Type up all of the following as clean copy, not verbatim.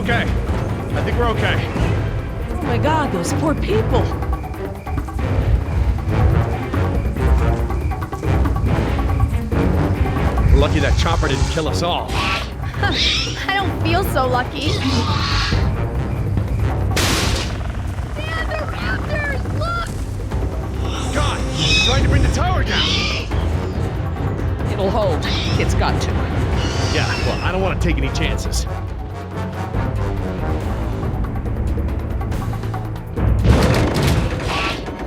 okay. I think we're okay. Oh my God, those poor people. We're lucky that chopper didn't kill us all. I don't feel so lucky. Dad, the raptors! Look! God, he's trying to bring the tower down. It'll hold. It's got to. Yeah, well, I don't want to take any chances.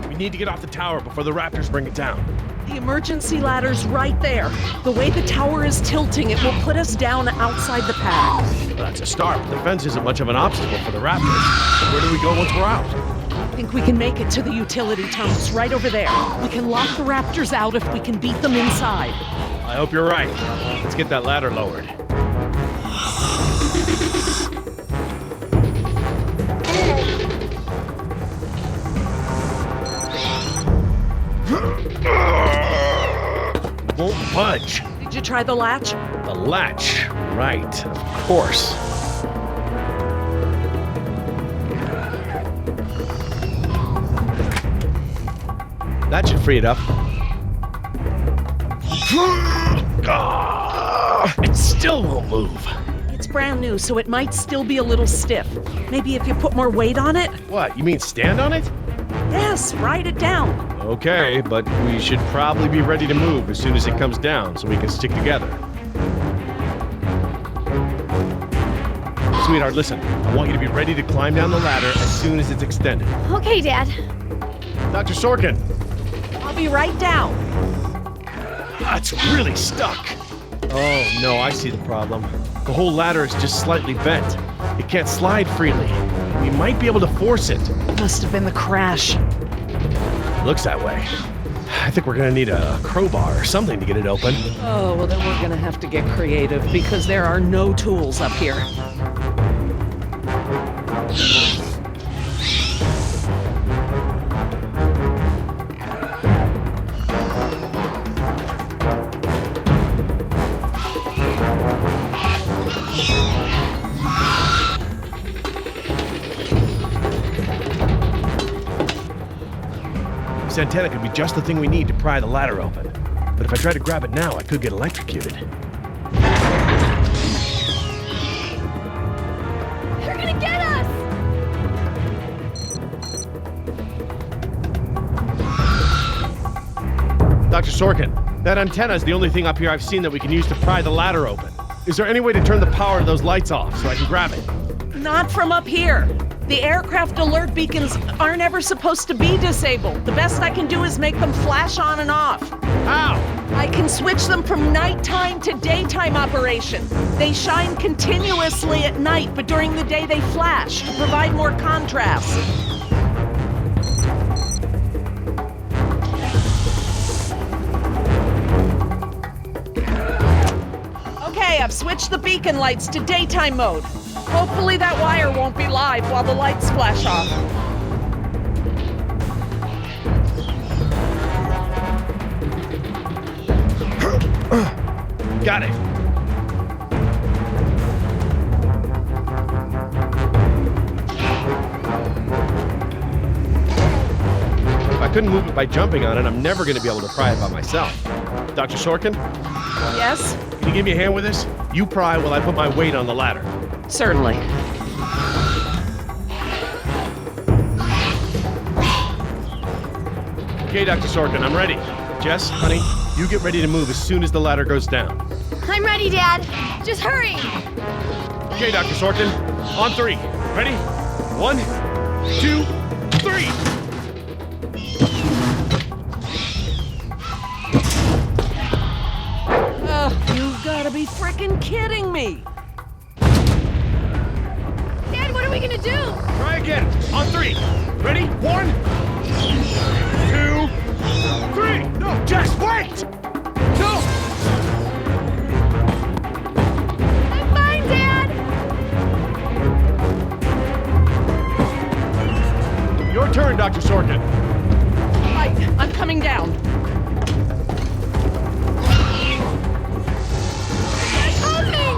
We need to get off the tower before the raptors bring it down. The emergency ladder's right there. The way the tower is tilting, it will put us down outside the pad. Well, that's a start, but the fence isn't much of an obstacle for the raptors. Where do we go once we're out? I think we can make it to the utility tunnels right over there. We can lock the raptors out if we can beat them inside. I hope you're right. Let's get that ladder lowered. Won't budge. Did you try the latch? The latch. Right, of course. That should free it up. It still won't move. It's brand new, so it might still be a little stiff. Maybe if you put more weight on it? What, you mean stand on it? Yes, write it down. Okay, but we should probably be ready to move as soon as it comes down so we can stick together. Sweetheart, listen. I want you to be ready to climb down the ladder as soon as it's extended. Okay, Dad. Dr. Sorkin! I'll be right down. It's really stuck. Oh, no, I see the problem. The whole ladder is just slightly bent. It can't slide freely. We might be able to force it. Must have been the crash. Looks that way. I think we're gonna need a crowbar or something to get it open. Oh, well then we're gonna have to get creative because there are no tools up here. This antenna could be just the thing we need to pry the ladder open. But if I try to grab it now, I could get electrocuted. They're gonna get us! Dr. Sorkin, that antenna is the only thing up here I've seen that we can use to pry the ladder open. Is there any way to turn the power to those lights off so I can grab it? Not from up here. The aircraft alert beacons aren't ever supposed to be disabled. The best I can do is make them flash on and off. How? I can switch them from nighttime to daytime operation. They shine continuously at night, but during the day they flash to provide more contrast. Okay, I've switched the beacon lights to daytime mode. Hopefully that wire won't be live while the lights flash off. Got it. If I couldn't move it by jumping on it, I'm never going to be able to pry it by myself. Dr. Sorkin, Yes? can you give me a hand with this? You pry while I put my weight on the ladder. Certainly. Okay, Dr. Sorkin, I'm ready. Jess, honey, you get ready to move as soon as the ladder goes down. I'm ready, Dad. Just hurry! Okay, Dr. Sorkin, on three. Ready? 1, 2, 3! You've gotta be frickin' kidding me! Dad, what are we gonna do? Try again. On three. Ready? 1, 2, 3. No, Jess, wait! No! I'm fine, Dad! Your turn, Dr. Sorkin. Right, I'm coming down. They're coming!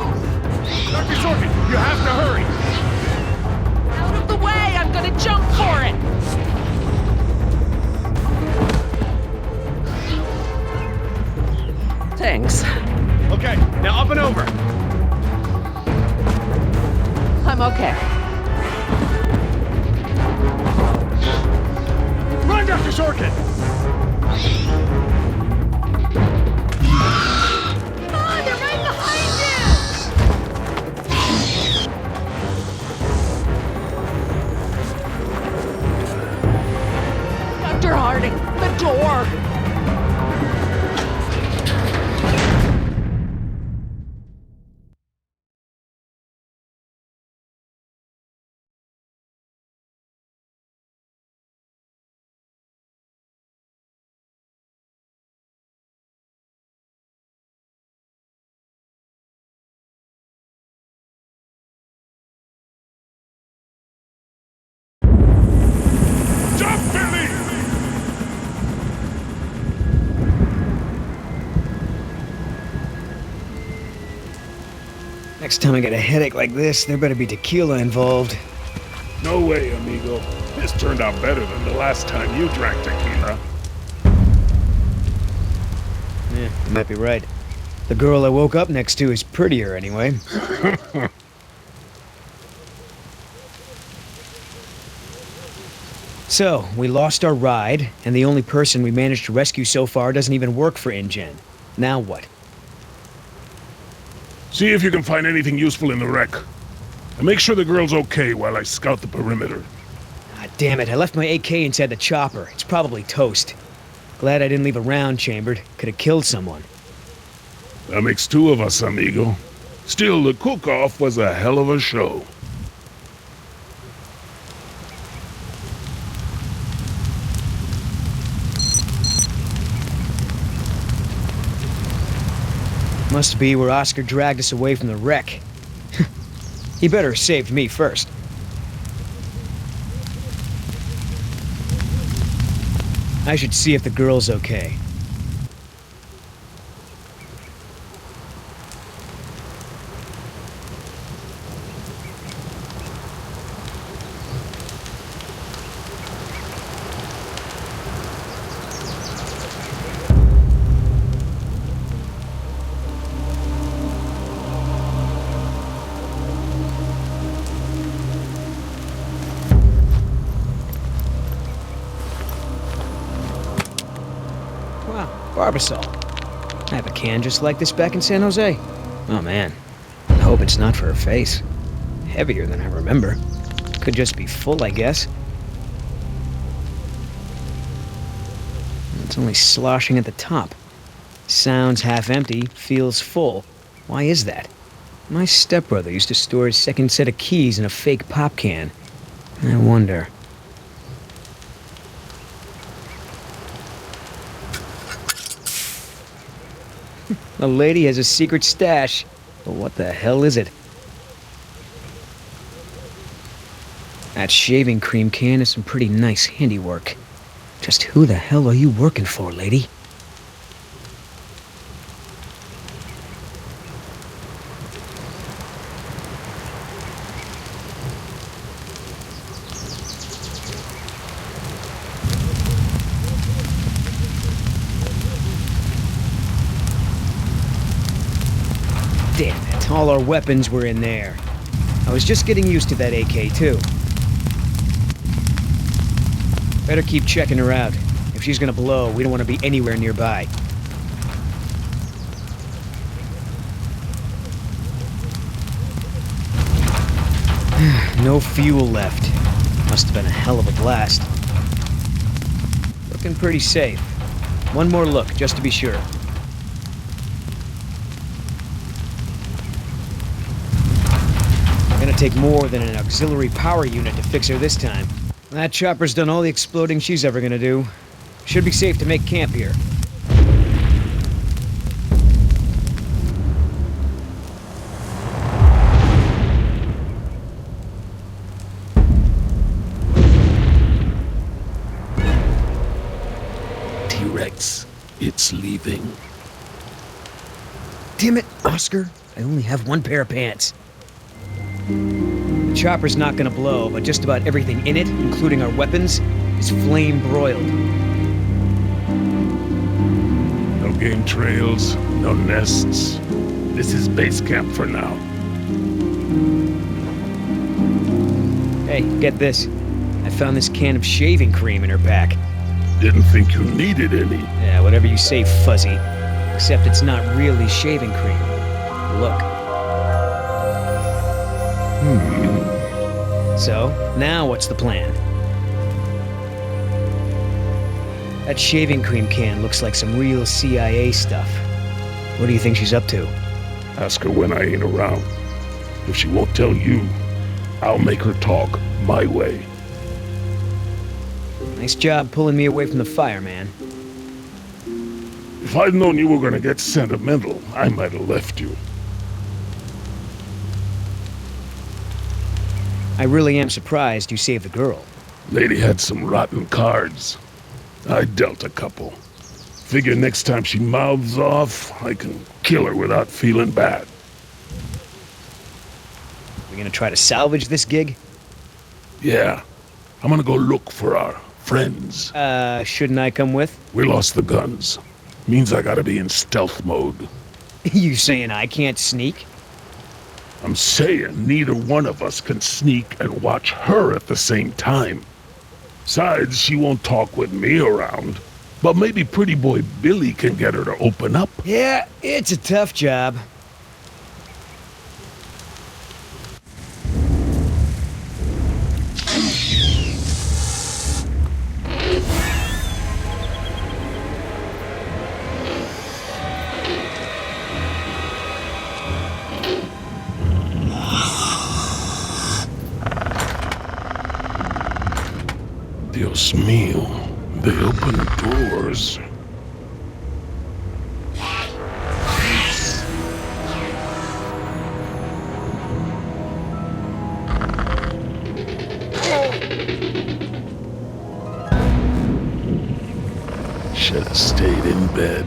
Dr. Sorkin, you have to hurry. Okay, now up and over. I'm okay. Run, Dr. Sorkin! Oh, they're right behind you! Dr. Harding, the door! Jump, Billy! Next time I get a headache like this, there better be tequila involved. No way, amigo. This turned out better than the last time you drank tequila. Yeah, you might be right. The girl I woke up next to is prettier anyway. So, we lost our ride, and the only person we managed to rescue so far doesn't even work for InGen. Now what? See if you can find anything useful in the wreck. And make sure the girl's okay while I scout the perimeter. Ah, damn it, I left my AK inside the chopper. It's probably toast. Glad I didn't leave a round chambered. Could have killed someone. That makes two of us, amigo. Still, the cook-off was a hell of a show. Must be where Oscar dragged us away from the wreck. He better have saved me first. I should see if the girl's okay. Barbasol. I have a can just like this back in San Jose. Oh man, I hope it's not for her face. Heavier than I remember. Could just be full, I guess. It's only sloshing at the top. Sounds half empty, feels full. Why is that? My stepbrother used to store his second set of keys in a fake pop can. I wonder. A lady has a secret stash. But what the hell is it? That shaving cream can is some pretty nice handiwork. Just who the hell are you working for, lady? Damn it, all our weapons were in there. I was just getting used to that AK, too. Better keep checking her out. If she's gonna blow, we don't want to be anywhere nearby. No fuel left. Must have been a hell of a blast. Looking pretty safe. One more look, just to be sure. Gonna take more than an auxiliary power unit to fix her this time. That chopper's done all the exploding she's ever gonna do. Should be safe to make camp here. T-Rex, it's leaving. Damn it, Oscar. I only have one pair of pants. The chopper's not gonna blow, but just about everything in it, including our weapons, is flame broiled. No game trails, no nests. This is base camp for now. Hey, get this. I found this can of shaving cream in her pack. Didn't think you needed any. Yeah, whatever you say, Fuzzy. Except it's not really shaving cream. Look. So, now what's the plan? That shaving cream can looks like some real CIA stuff. What do you think she's up to? Ask her when I ain't around. If she won't tell you, I'll make her talk my way. Nice job pulling me away from the fire, man. If I'd known you were gonna get sentimental, I might have left you. I really am surprised you saved the girl. Lady had some rotten cards. I dealt a couple. Figure next time she mouths off, I can kill her without feeling bad. We gonna try to salvage this gig? Yeah, I'm gonna go look for our friends. Shouldn't I come with? We lost the guns. Means I gotta be in stealth mode. You saying I can't sneak? I'm saying neither one of us can sneak and watch her at the same time. Besides, she won't talk with me around. But maybe pretty boy Billy can get her to open up. Yeah, it's a tough job. Dios mío, they open doors. Should have stayed in bed.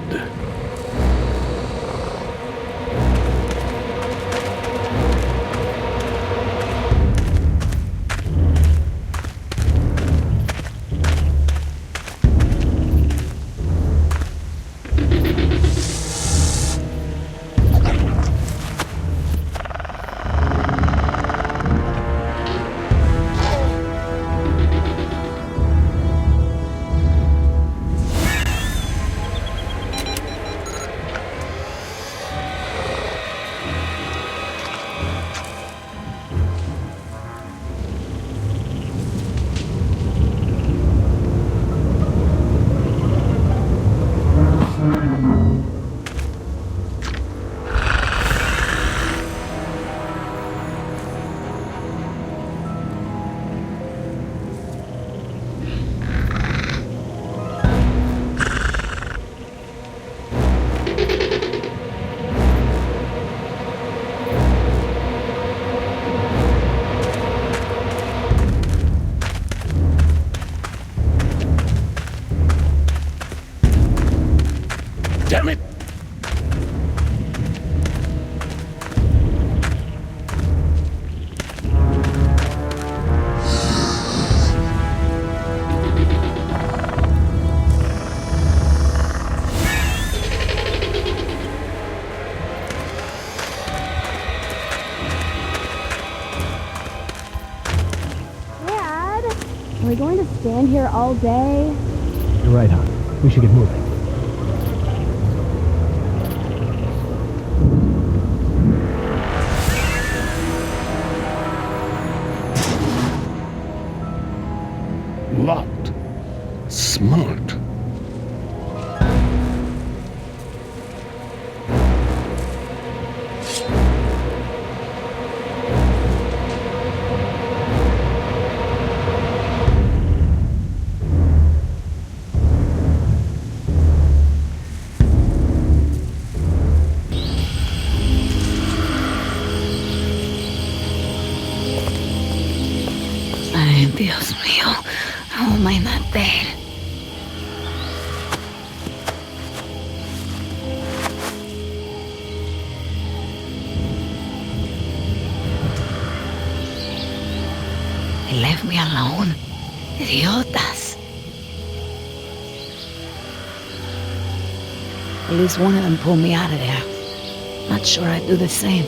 Damn it! Dad, are we going to stand here all day? You're right, hon. We should get moving. Locked. Smart. Ay, Dios mío. How am I not dead? They left me alone. Idiotas. At least one of them pulled me out of there. not sure I'd do the same.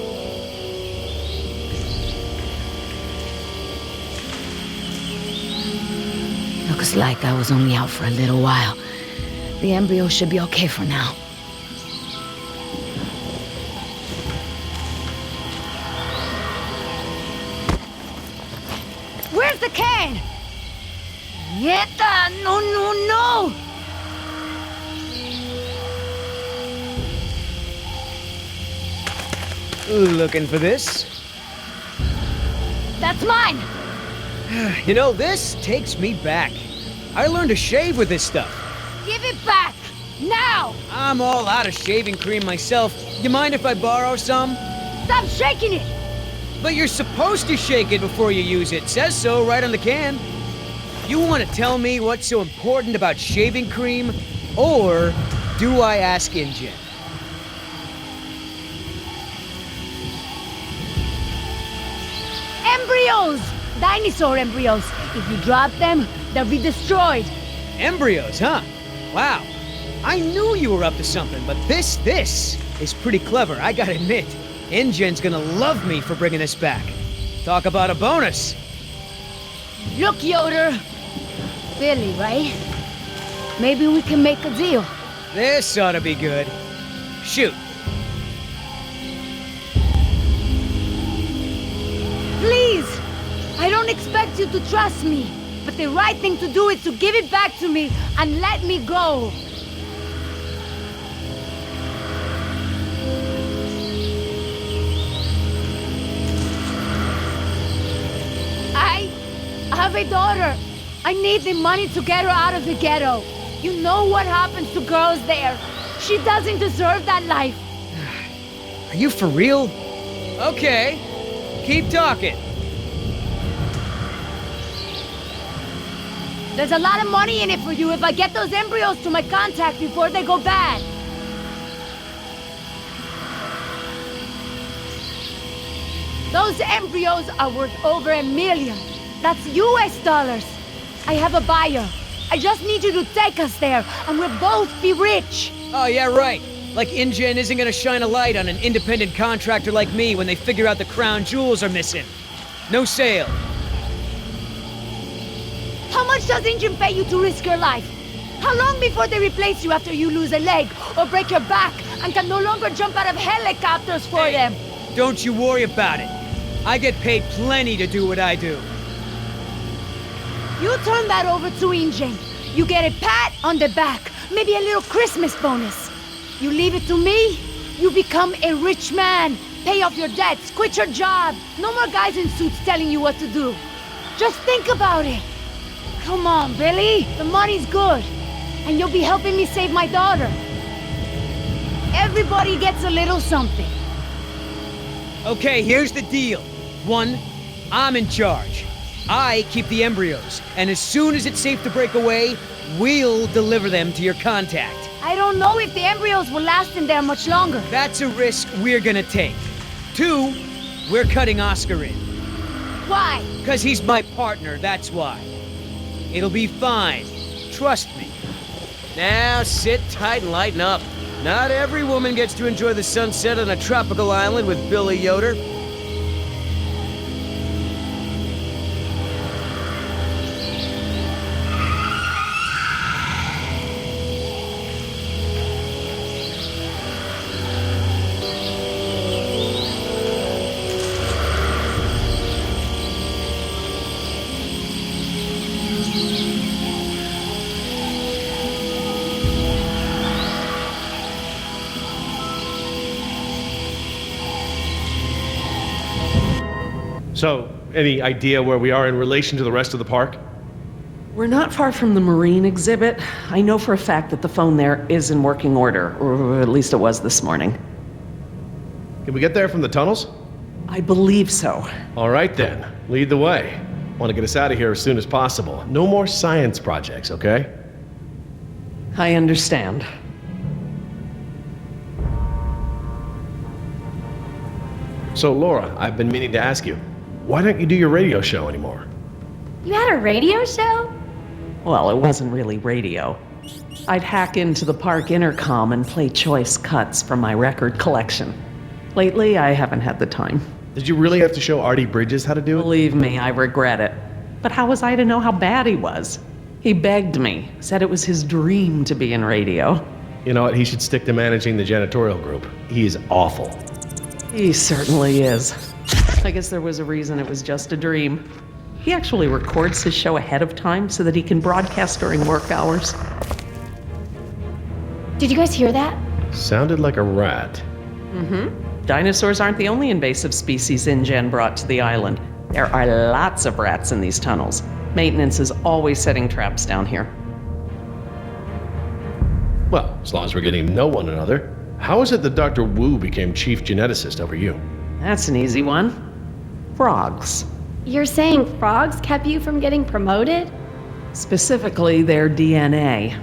Looks like I was only out for a little while. The embryo should be okay for now. Where's the can? Nieta! No, no, no! Looking for this? That's mine! You know, this takes me back. I learned to shave with this stuff. Give it back! Now! I'm all out of shaving cream myself. You mind if I borrow some? Stop shaking it! But you're supposed to shake it before you use it. Says so right on the can. You want to tell me what's so important about shaving cream? Or do I ask InGen? Embryos! Dinosaur embryos. If you drop them, they'll be destroyed. Embryos, huh? Wow. I knew you were up to something, but this is pretty clever, I gotta admit. InGen's gonna love me for bringing this back. Talk about a bonus. Look, Yoder. Billy, right? Maybe we can make a deal. This ought to be good. Shoot. Please! I don't expect you to trust me, but the right thing to do is to give it back to me and let me go. I have a daughter. I need the money to get her out of the ghetto. You know what happens to girls there. She doesn't deserve that life. Are you for real? Okay. Keep talking. There's a lot of money in it for you if I get those embryos to my contact before they go bad. Those embryos are worth over $1 million. That's US dollars. I have a buyer. I just need you to take us there, and we'll both be rich. Oh, yeah, right. Like InGen isn't gonna shine a light on an independent contractor like me when they figure out the crown jewels are missing. No sale. How much does InGen pay you to risk your life? How long before they replace you after you lose a leg or break your back and can no longer jump out of helicopters for them? Don't you worry about it. I get paid plenty to do what I do. You turn that over to InGen. You get a pat on the back, maybe a little Christmas bonus. You leave it to me, you become a rich man. Pay off your debts, quit your job. No more guys in suits telling you what to do. Just think about it. Come on, Billy. The money's good. And you'll be helping me save my daughter. Everybody gets a little something. Okay, here's the deal. 1, I'm in charge. I keep the embryos, and as soon as it's safe to break away, we'll deliver them to your contact. I don't know if the embryos will last in there much longer. That's a risk we're gonna take. 2, we're cutting Oscar in. Why? 'Cause he's my partner, that's why. It'll be fine. Trust me. Now sit tight and lighten up. Not every woman gets to enjoy the sunset on a tropical island with Billy Yoder. So, any idea where we are in relation to the rest of the park? We're not far from the marine exhibit. I know for a fact that the phone there is in working order, or at least it was this morning. Can we get there from the tunnels? I believe so. All right then, lead the way. Want to get us out of here as soon as possible. No more science projects, okay? I understand. So, Laura, I've been meaning to ask you, why don't you do your radio show anymore? You had a radio show? Well, it wasn't really radio. I'd hack into the park intercom and play choice cuts from my record collection. Lately, I haven't had the time. Did you really have to show Artie Bridges how to do it? Believe me, I regret it. But how was I to know how bad he was? He begged me, said it was his dream to be in radio. You know what? He should stick to managing the janitorial group. He is awful. He certainly is. I guess there was a reason it was just a dream. He actually records his show ahead of time so that he can broadcast during work hours. Did you guys hear that? Sounded like a rat. Dinosaurs aren't the only invasive species InGen brought to the island. There are lots of rats in these tunnels. Maintenance is always setting traps down here. Well, as long as we're getting to know one another. How is it that Dr. Wu became chief geneticist over you? That's an easy one. Frogs. You're saying frogs kept you from getting promoted? Specifically, their DNA.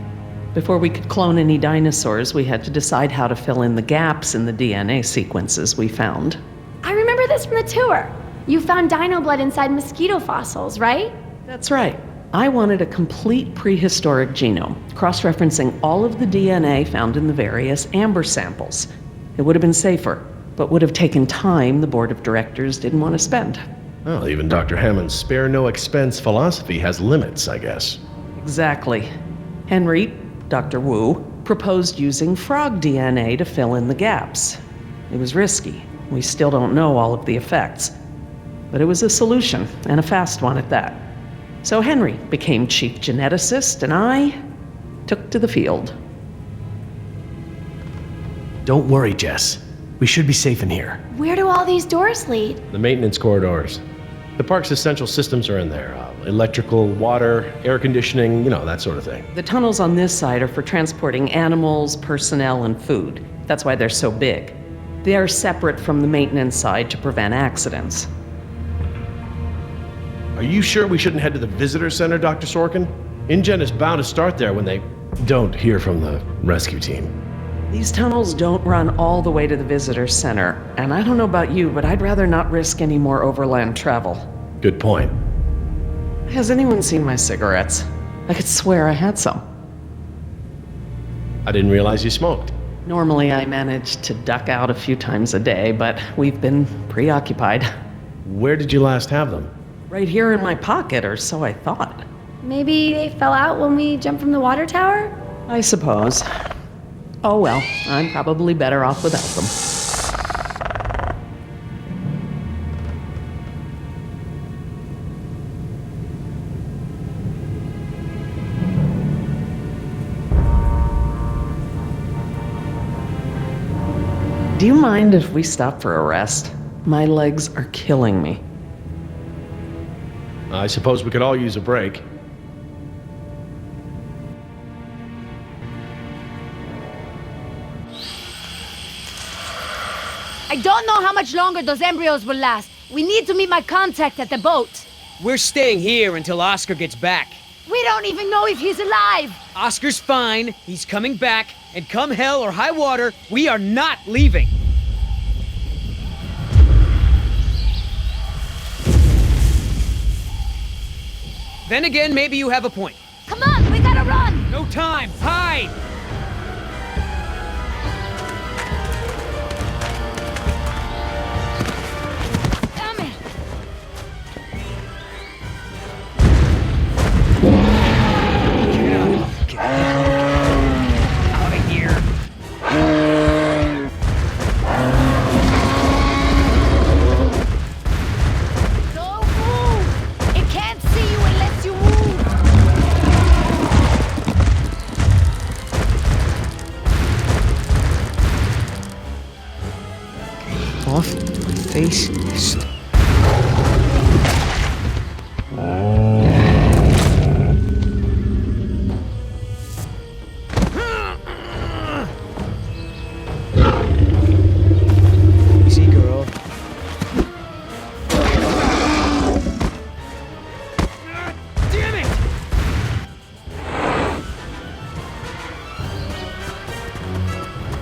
Before we could clone any dinosaurs, we had to decide how to fill in the gaps in the DNA sequences we found. I remember this from the tour. You found dino blood inside mosquito fossils, right? That's right. I wanted a complete prehistoric genome, cross-referencing all of the DNA found in the various amber samples. It would have been safer, but would have taken time the board of directors didn't want to spend. Well, even Dr. Hammond's spare no expense philosophy has limits, I guess. Exactly. Henry, Dr. Wu, proposed using frog DNA to fill in the gaps. It was risky. We still don't know all of the effects. But it was a solution, and a fast one at that. So Henry became chief geneticist, and I took to the field. Don't worry, Jess. We should be safe in here. Where do all these doors lead? The maintenance corridors. The park's essential systems are in there. Electrical, water, air conditioning, that sort of thing. The tunnels on this side are for transporting animals, personnel, and food. That's why they're so big. They are separate from the maintenance side to prevent accidents. Are you sure we shouldn't head to the visitor center, Dr. Sorkin? InGen is bound to start there when they don't hear from the rescue team. These tunnels don't run all the way to the visitor center, and I don't know about you, but I'd rather not risk any more overland travel. Good point. Has anyone seen my cigarettes? I could swear I had some. I didn't realize you smoked. Normally I manage to duck out a few times a day, but we've been preoccupied. Where did you last have them? Right here in my pocket, or so I thought. Maybe they fell out when we jumped from the water tower? I suppose. Oh well, I'm probably better off without them. Do you mind if we stop for a rest? My legs are killing me. I suppose we could all use a break. I don't know how much longer those embryos will last. We need to meet my contact at the boat. We're staying here until Oscar gets back. We don't even know if he's alive. Oscar's fine, he's coming back, and come hell or high water, we are not leaving. Then again, maybe you have a point. Come on, we gotta run. No time, hide! Damn it. Get out of here. Don't move. It can't see you unless you move. Off my face. Easy, girl. Damn it!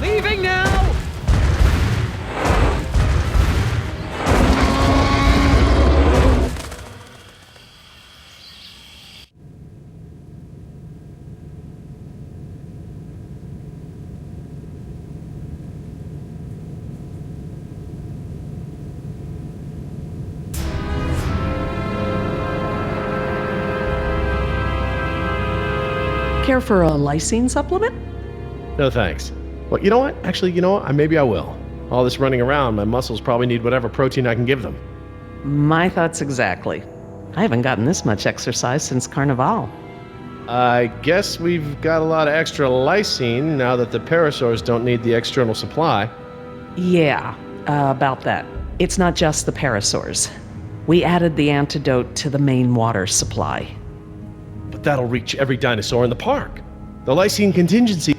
Leaving now! Care for a lysine supplement? No thanks. Well, you know what? Actually, you know what? Maybe I will. All this running around, my muscles probably need whatever protein I can give them. My thoughts exactly. I haven't gotten this much exercise since Carnival. I guess we've got a lot of extra lysine now that the parasaurs don't need the external supply. Yeah, about that. It's not just the parasaurs. We added the antidote to the main water supply. But that'll reach every dinosaur in the park. The lysine contingency...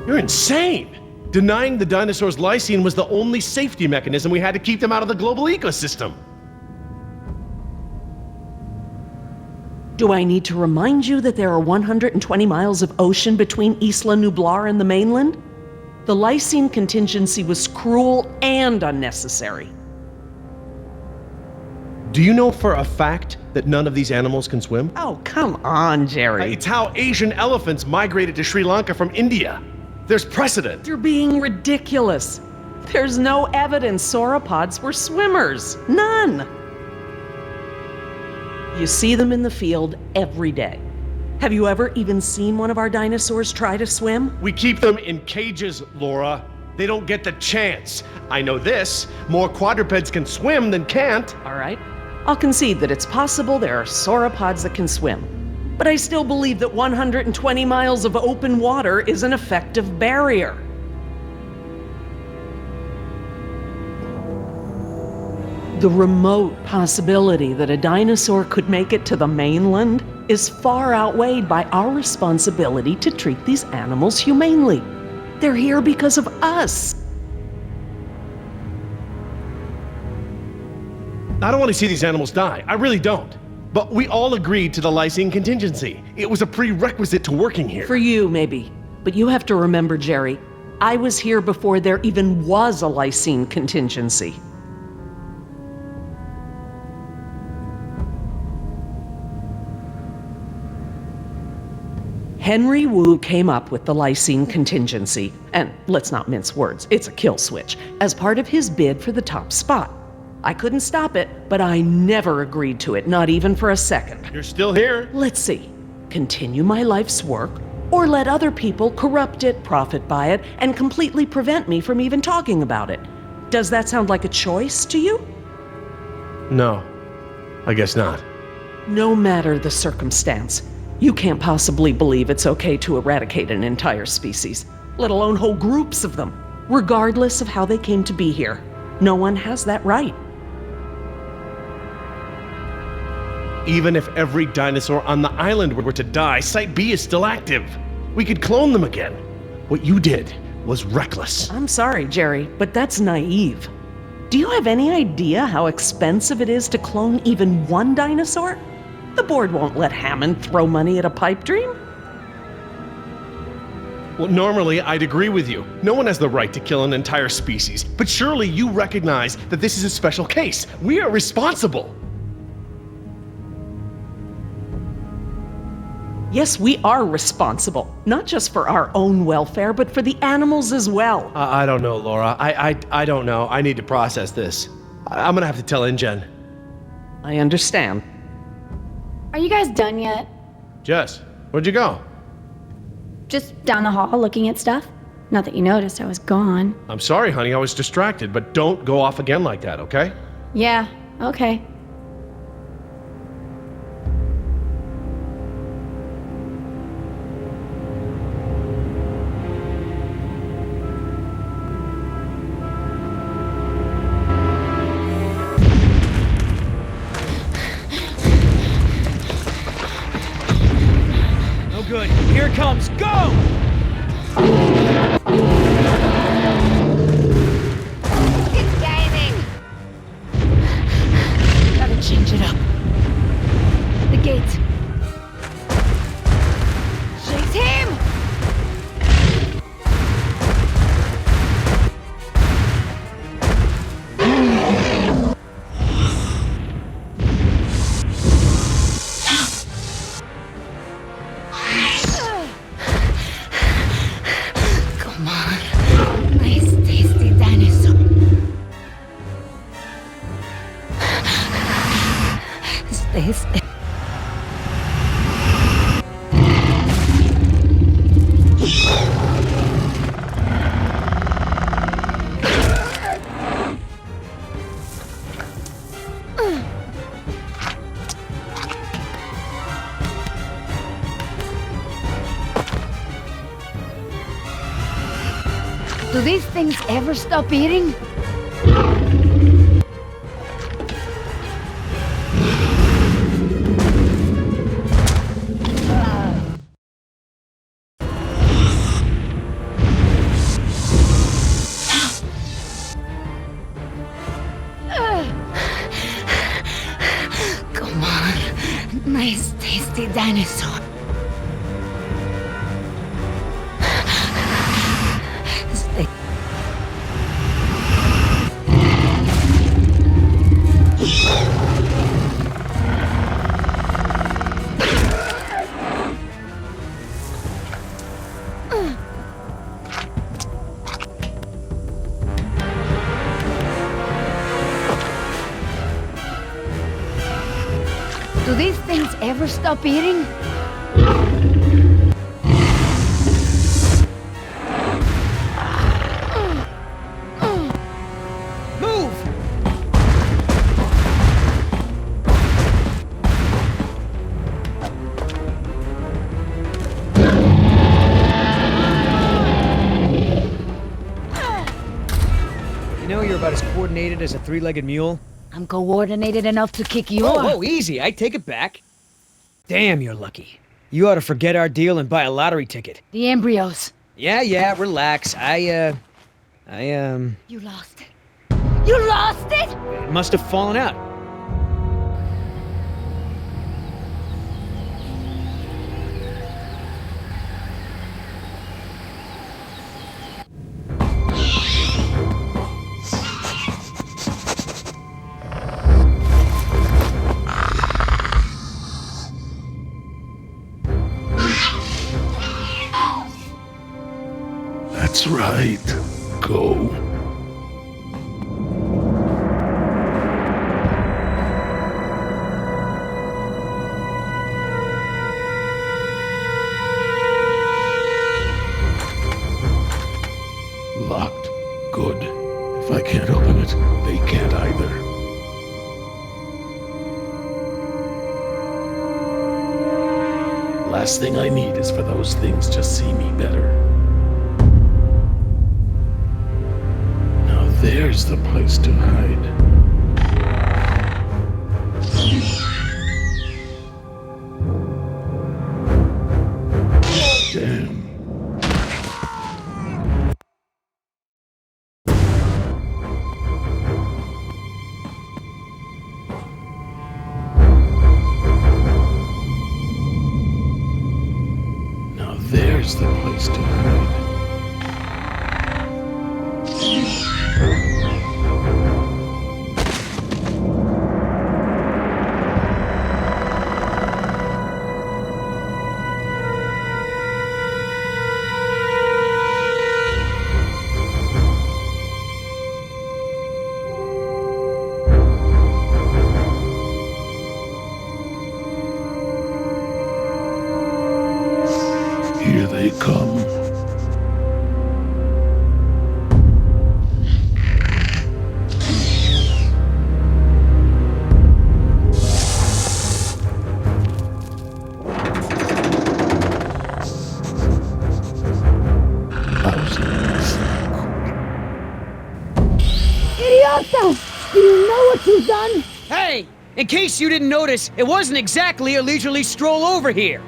You're insane! Denying the dinosaurs lysine was the only safety mechanism we had to keep them out of the global ecosystem. Do I need to remind you that there are 120 miles of ocean between Isla Nublar and the mainland? The lysine contingency was cruel and unnecessary. Do you know for a fact that none of these animals can swim? Oh, come on, Jerry. It's how Asian elephants migrated to Sri Lanka from India. There's precedent. You're being ridiculous. There's no evidence sauropods were swimmers. None. You see them in the field every day. Have you ever even seen one of our dinosaurs try to swim? We keep them in cages, Laura. They don't get the chance. I know this. More quadrupeds can swim than can't. All right. I'll concede that it's possible there are sauropods that can swim. But I still believe that 120 miles of open water is an effective barrier. The remote possibility that a dinosaur could make it to the mainland is far outweighed by our responsibility to treat these animals humanely. They're here because of us. I don't want to see these animals die. I really don't. But we all agreed to the lysine contingency. It was a prerequisite to working here. For you, maybe. But you have to remember, Jerry, I was here before there even was a lysine contingency. Henry Wu came up with the lysine contingency, and let's not mince words, it's a kill switch, as part of his bid for the top spot. I couldn't stop it, but I never agreed to it, not even for a second. You're still here. Let's see, continue my life's work, or let other people corrupt it, profit by it, and completely prevent me from even talking about it. Does that sound like a choice to you? No, I guess not. No matter the circumstance, you can't possibly believe it's okay to eradicate an entire species, let alone whole groups of them, regardless of how they came to be here. No one has that right. Even if every dinosaur on the island were to die, Site B is still active. We could clone them again. What you did was reckless. I'm sorry, Jerry, but that's naive. Do you have any idea how expensive it is to clone even one dinosaur? The board won't let Hammond throw money at a pipe dream. Well, normally I'd agree with you. No one has the right to kill an entire species, but surely you recognize that this is a special case. We are responsible. Yes, we are responsible, not just for our own welfare, but for the animals as well. I don't know, Laura. I don't know. I need to process this. I'm gonna have to tell InGen. I understand. Are you guys done yet? Jess, where'd you go? Just down the hall looking at stuff? Not that you noticed I was gone. I'm sorry, honey. I was distracted, but don't go off again like that, okay? Yeah, okay. Good. Here it comes. Go! It's gaining! Gotta change it up. The gate. Chase him! Do these things ever stop eating? Come on, nice tasty dinosaur. Stay. Do these things ever stop eating? Move! You know you're about as coordinated as a three-legged mule? I'm coordinated enough to kick you Whoa, off. whoa, easy. I take it back. Damn, you're lucky. You ought to forget our deal and buy a lottery ticket. The embryos. Yeah, relax. You lost it. You lost it? It must have fallen out. That's right. Go. Locked. Good. If I can't open it, they can't either. Last thing I need is for those things to see me better. Now there's the place to hide. Damn. Now there's the place to hide. Here they come. Idioto! Do you know what you've done? Hey! In case you didn't notice, it wasn't exactly a leisurely stroll over here.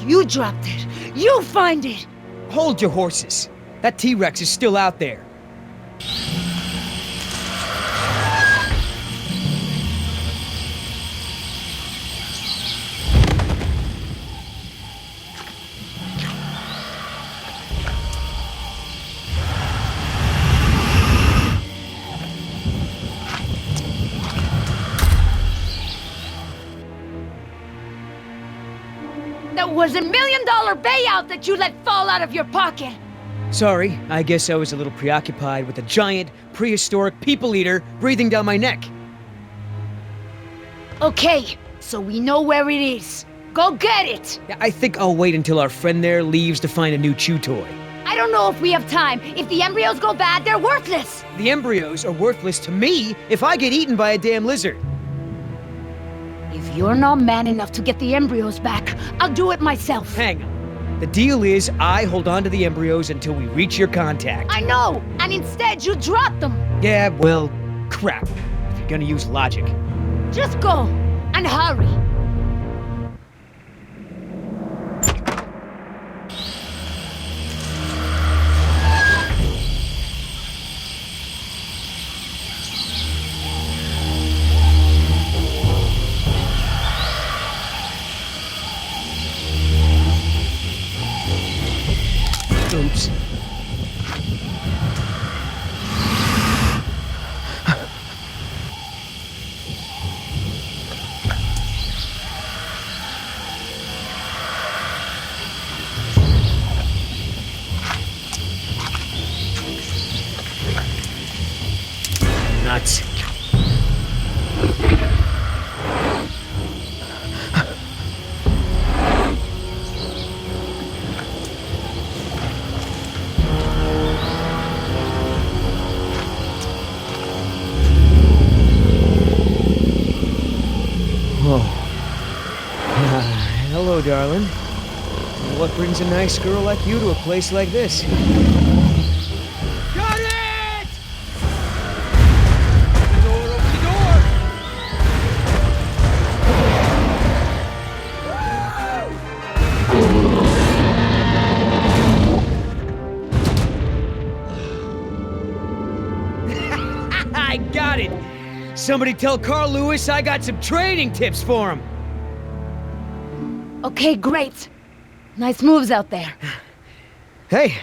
You dropped it. You find it. Hold your horses. That T-Rex is still out there. That was $1 million payout that you let fall out of your pocket. Sorry, I guess I was a little preoccupied with a giant, prehistoric people eater breathing down my neck. Okay, so we know where it is. Go get it! Yeah, I think I'll wait until our friend there leaves to find a new chew toy. I don't know if we have time. If the embryos go bad, they're worthless. The embryos are worthless to me if I get eaten by a damn lizard. If you're not man enough to get the embryos back, I'll do it myself. Hang on. The deal is, I hold on to the embryos until we reach your contact. I know! And instead you drop them! Yeah, well, crap. If you're gonna use logic. Just go! And hurry! Oops. Nuts. Hello, darling. What brings a nice girl like you to a place like this? Got it! Open the door, open the door! I got it! Somebody tell Carl Lewis I got some training tips for him! Okay, great. Nice moves out there. Hey,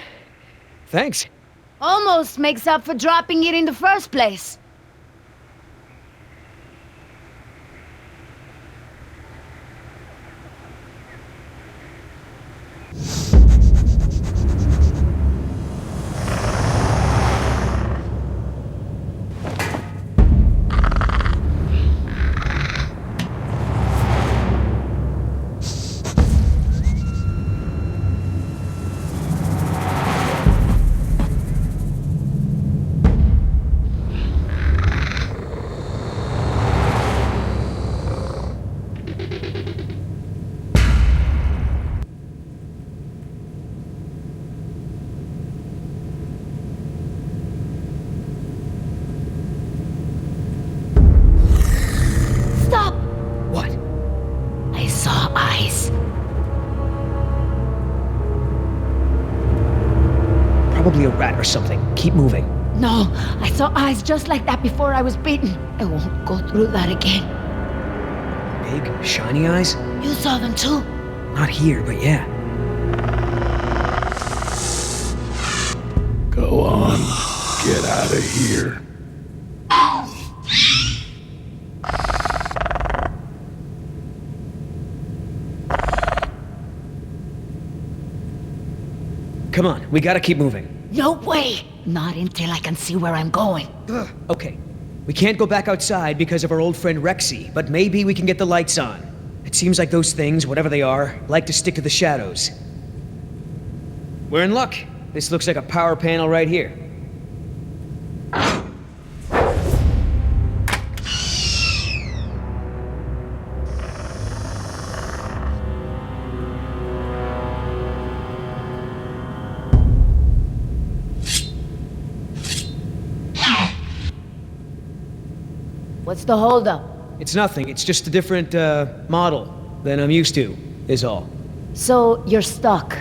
thanks. Almost makes up for dropping it in the first place. Probably a rat or something. Keep moving. No, I saw eyes just like that before I was bitten. I won't go through that again. Big, shiny eyes? You saw them too? Not here, but yeah. Go on. Get out of here. Come on, we gotta keep moving. No way! Not until I can see where I'm going. Okay, we can't go back outside because of our old friend Rexy, but maybe we can get the lights on. It seems like those things, whatever they are, like to stick to the shadows. We're in luck. This looks like a power panel right here. What's the holdup? It's nothing. It's just a different, model than I'm used to, is all. So, you're stuck.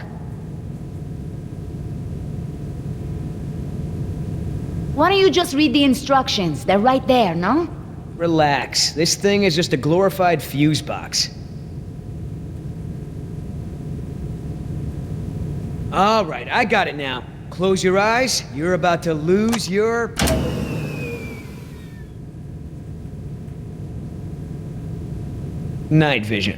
Why don't you just read the instructions? They're right there, no? Relax. This thing is just a glorified fuse box. All right, I got it now. Close your eyes. You're about to lose your... night vision.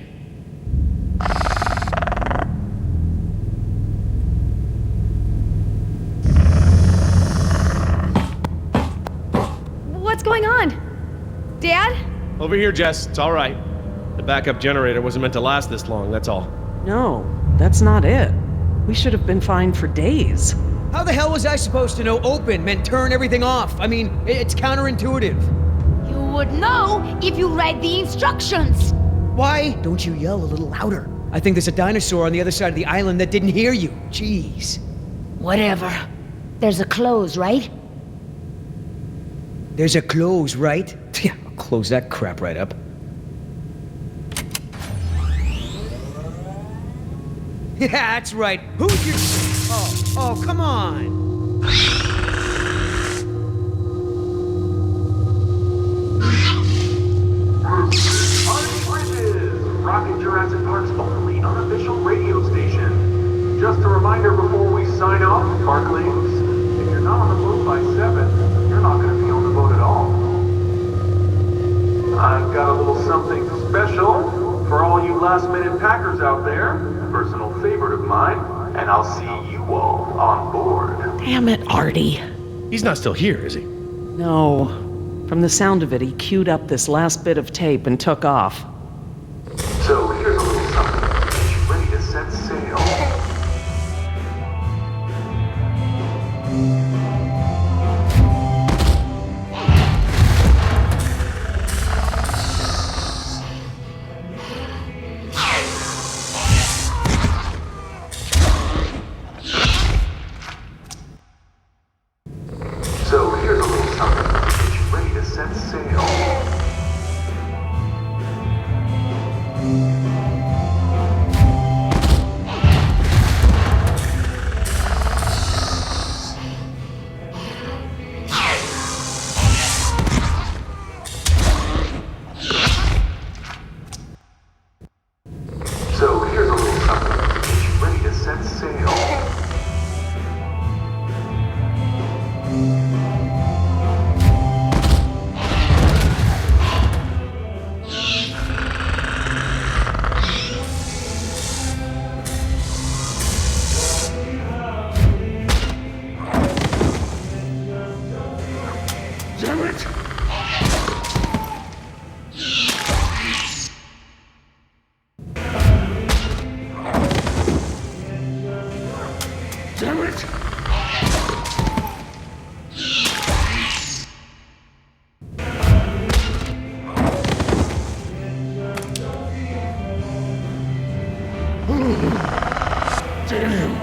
What's going on? Dad? Over here, Jess. It's all right. The backup generator wasn't meant to last this long, that's all. No, that's not it. We should have been fine for days. How the hell was I supposed to know open meant turn everything off? I mean, it's counterintuitive. You would know if you read the instructions. Why don't you yell a little louder? I think there's a dinosaur on the other side of the island that didn't hear you. Jeez. Whatever. There's a close, right? There's a close, right? Yeah, I'll close that crap right up. Yeah, that's right. Who's your... Oh, come on. Rocket Jurassic Park's only unofficial radio station. Just a reminder before we sign off, Parklings, if you're not on the boat by 7, you're not going to be on the boat at all. I've got a little something special for all you last-minute packers out there, a personal favorite of mine, and I'll see you all on board. Damn it, Artie. He's not still here, is he? No. From the sound of it, he queued up this last bit of tape and took off. So here's a little something to get you ready to set sail. So here's a little something to get you ready to set sail. So here's a little something to get you ready to set sail. Damn it! Damn it! Damn!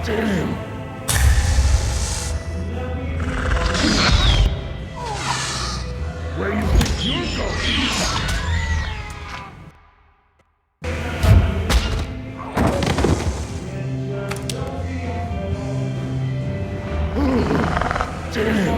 Damn! Where you think you're going? Damn!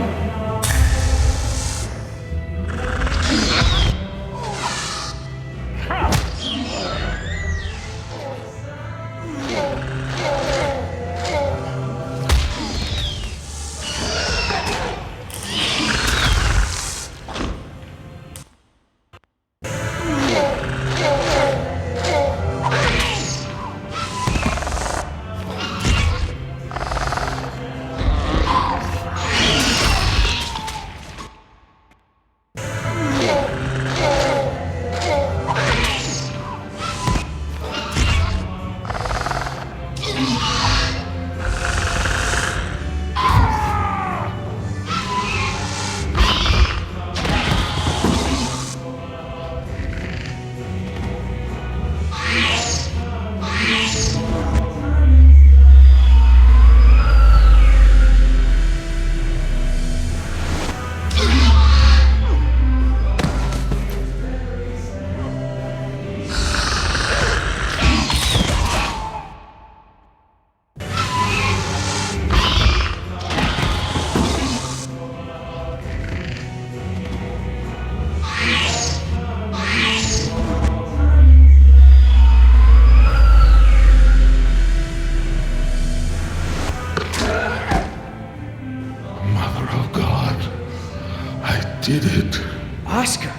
Did it. Oscar!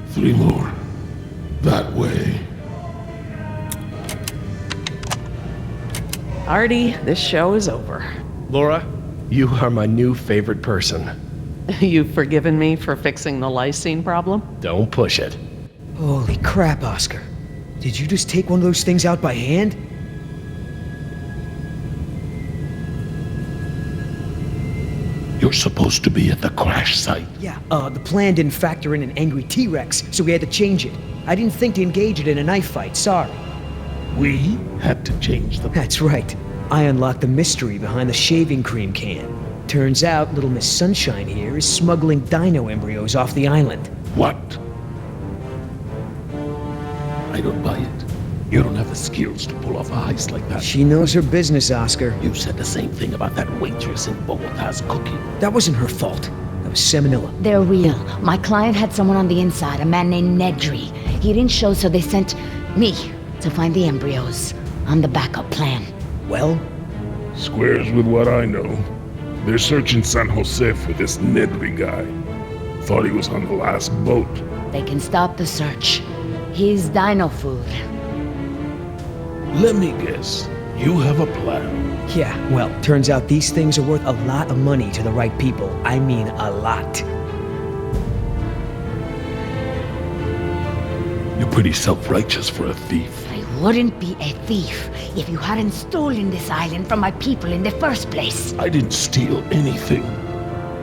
3 more. That way. Artie, this show is over. Laura, you are my new favorite person. You've forgiven me for fixing the lysine problem? Don't push it. Holy crap, Oscar. Did you just take one of those things out by hand? You're supposed to be at the crash site. Yeah, the plan didn't factor in an angry T-Rex, so we had to change it. I didn't think to engage it in a knife fight, sorry. We had to change the... That's right. I unlocked the mystery behind the shaving cream can. Turns out Little Miss Sunshine here is smuggling dino embryos off the island. What? I don't buy it. You don't have the skills to pull off a heist like that. She knows her business, Oscar. You said the same thing about that waitress in Bogota's cooking. That wasn't her fault. That was Seminilla. They're real. My client had someone on the inside, a man named Nedry. He didn't show, so they sent me to find the embryos. I'm the backup plan. Well? Squares with what I know. They're searching San Jose for this Nedry guy. Thought he was on the last boat. They can stop the search. He's dino food. Let me guess. You have a plan. Yeah, well, turns out these things are worth a lot of money to the right people. I mean, a lot. You're pretty self-righteous for a thief. I wouldn't be a thief if you hadn't stolen this island from my people in the first place. I didn't steal anything.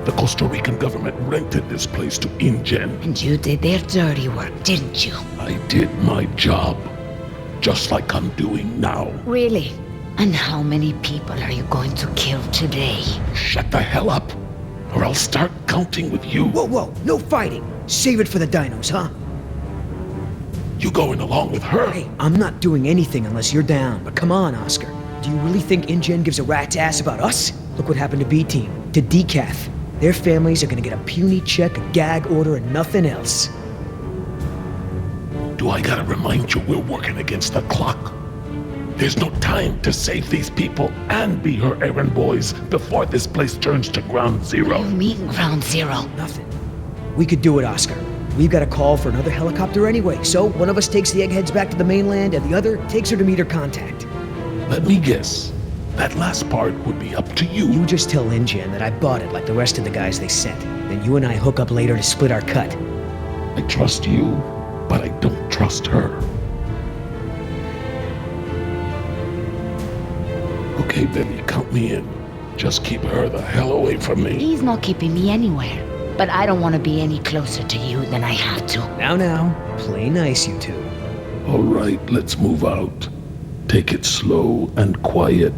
The Costa Rican government rented this place to InGen. And you did their dirty work, didn't you? I did my job. Just like I'm doing now. Really? And how many people are you going to kill today? Shut the hell up, or I'll start counting with you. Whoa, no fighting. Save it for the dinos, huh? You going along with her? Hey, I'm not doing anything unless you're down, but come on, Oscar. Do you really think InGen gives a rat's ass about us? Look what happened to B-Team, to Decaf. Their families are gonna get a puny check, a gag order, and nothing else. Do I gotta remind you we're working against the clock? There's no time to save these people and be her errand boys before this place turns to ground zero. What do you mean, ground zero? Nothing. We could do it, Oscar. We've got a call for another helicopter anyway, so one of us takes the eggheads back to the mainland and the other takes her to meet her contact. Let me guess. That last part would be up to you. You just tell InGen that I bought it like the rest of the guys they sent. Then you and I hook up later to split our cut. I trust you, but I don't trust her. Okay, baby, count me in. Just keep her the hell away from me. He's not keeping me anywhere. But I don't want to be any closer to you than I have to. Now, play nice, you two. All right, let's move out. Take it slow and quiet.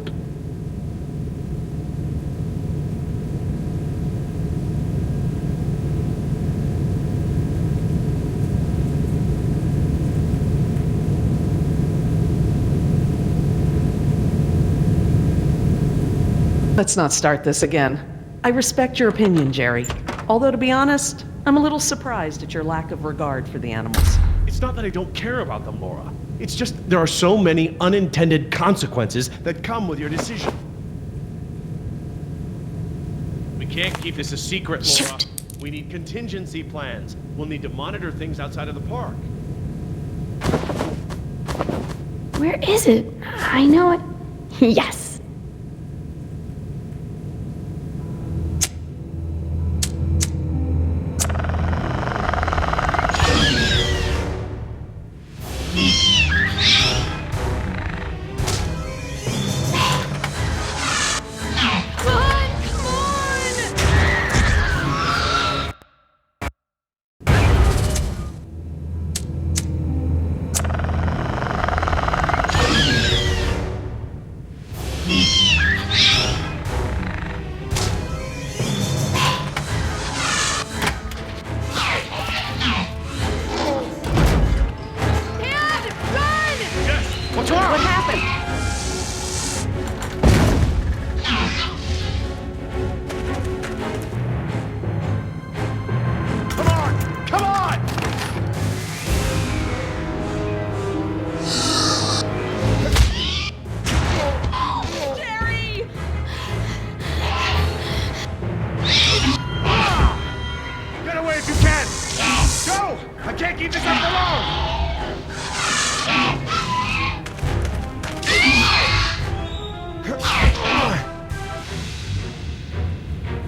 Let's not start this again. I respect your opinion, Jerry. Although, to be honest, I'm a little surprised at your lack of regard for the animals. It's not that I don't care about them, Laura. It's just there are so many unintended consequences that come with your decision. We can't keep this a secret, Laura. Shoot. We need contingency plans. We'll need to monitor things outside of the park. Where is it? I know it. Yes.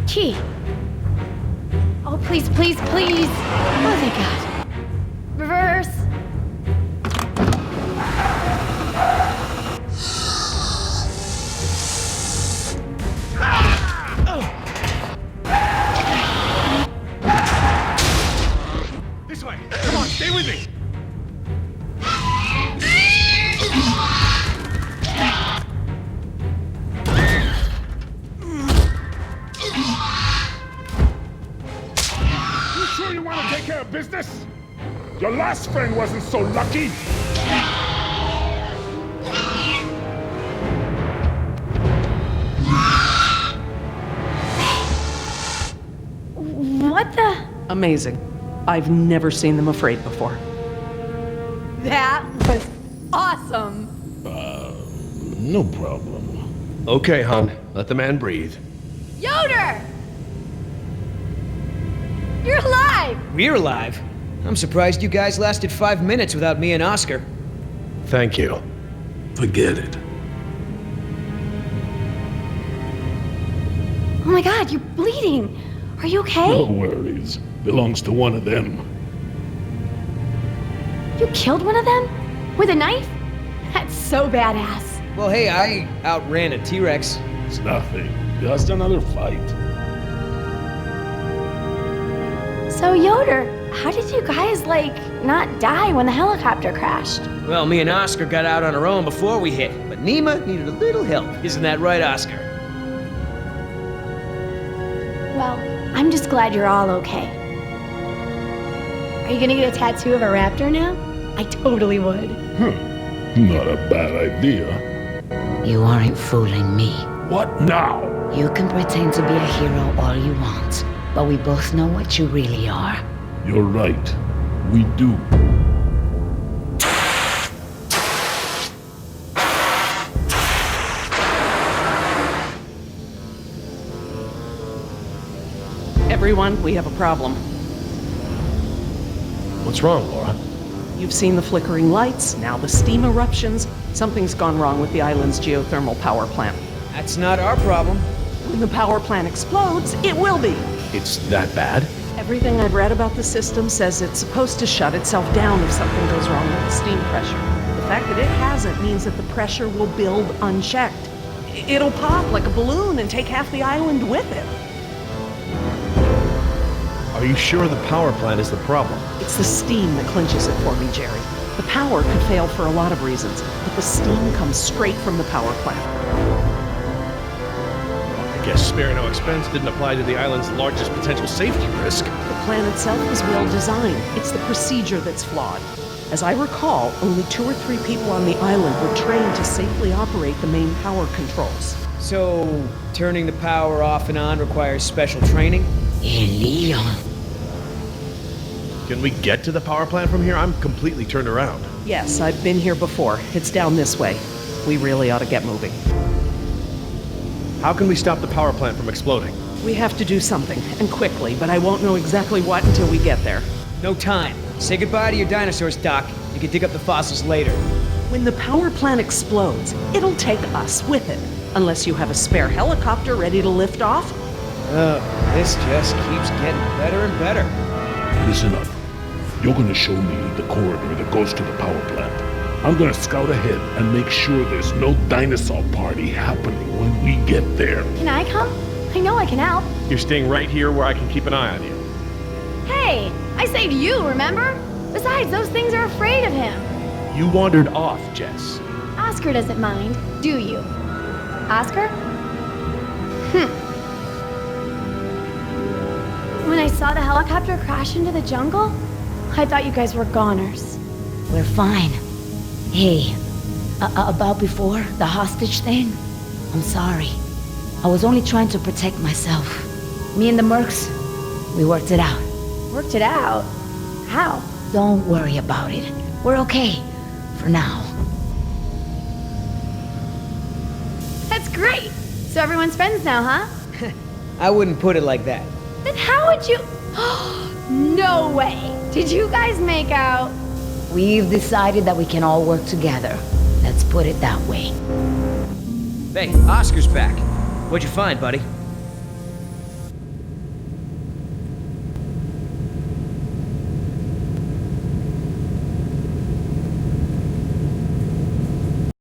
Key. Oh, please, please, please. Oh, thank God. Reverse. sure you want to take care of business? Your last friend wasn't so lucky. What the? Amazing. I've never seen them afraid before. That was awesome. No problem. Okay, hon. Let the man breathe. Yoder! You're alive! We're alive. I'm surprised you guys lasted 5 minutes without me and Oscar. Thank you. Forget it. Oh my god, you're bleeding. Are you okay? No worries. Belongs to one of them. You killed one of them? With a knife? That's so badass. Well, hey, I outran a T-Rex. It's nothing. Just another fight. So Yoder, how did you guys, not die when the helicopter crashed? Well, me and Oscar got out on our own before we hit, but Nima needed a little help. Isn't that right, Oscar? Well, I'm just glad you're all okay. Are you gonna get a tattoo of a raptor now? I totally would. Not a bad idea. You aren't fooling me. What now? You can pretend to be a hero all you want, but we both know what you really are. You're right. We do. Everyone, we have a problem. What's wrong, Laura? You've seen the flickering lights, now the steam eruptions. Something's gone wrong with the island's geothermal power plant. That's not our problem. When the power plant explodes, it will be. It's that bad? Everything I've read about the system says it's supposed to shut itself down if something goes wrong with the steam pressure. The fact that it hasn't means that the pressure will build unchecked. It'll pop like a balloon and take half the island with it. Are you sure the power plant is the problem? It's the steam that clinches it for me, Jerry. The power could fail for a lot of reasons, but the steam comes straight from the power plant. I guess spare no expense didn't apply to the island's largest potential safety risk. The plan itself is well designed. It's the procedure that's flawed. As I recall, only 2 or 3 people on the island were trained to safely operate the main power controls. So, turning the power off and on requires special training? Leon. Can we get to the power plant from here? I'm completely turned around. Yes, I've been here before. It's down this way. We really ought to get moving. How can we stop the power plant from exploding? We have to do something, and quickly, but I won't know exactly what until we get there. No time. Say goodbye to your dinosaurs, Doc. You can dig up the fossils later. When the power plant explodes, it'll take us with it. Unless you have a spare helicopter ready to lift off. This just keeps getting better and better. Listen up. You're gonna show me the corridor that goes to the power plant. I'm gonna scout ahead and make sure there's no dinosaur party happening when we get there. Can I come? I know I can help. You're staying right here where I can keep an eye on you. Hey, I saved you, remember? Besides, those things are afraid of him. You wandered off, Jess. Oscar doesn't mind, do you? Oscar? When I saw the helicopter crash into the jungle, I thought you guys were goners. We're fine. Hey, about before, the hostage thing? I'm sorry. I was only trying to protect myself. Me and the Mercs, we worked it out. Worked it out? How? Don't worry about it. We're okay. For now. That's great! So everyone's friends now, huh? I wouldn't put it like that. Then how would you... No way! Did you guys make out? We've decided that we can all work together. Let's put it that way. Hey, Oscar's back. What'd you find, buddy?